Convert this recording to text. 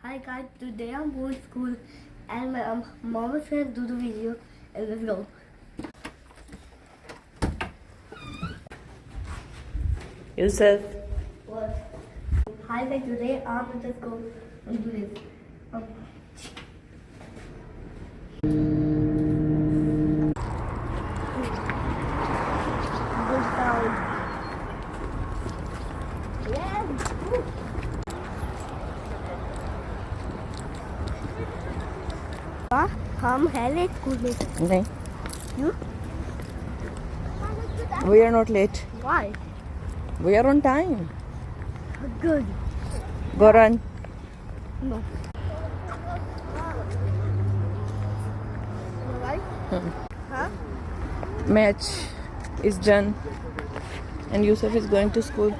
Hi guys, today I'm going to school and my mama said do the video and let's go. Yusuf. What? Hi guys, today I'm going to go and do this. Good sound. Yes. Woo. हम है late school में नहीं, क्यों? we are not late. Why? We are on time. Good. Go run. No. Why? Huh? Match is done and Yusuf is going to school.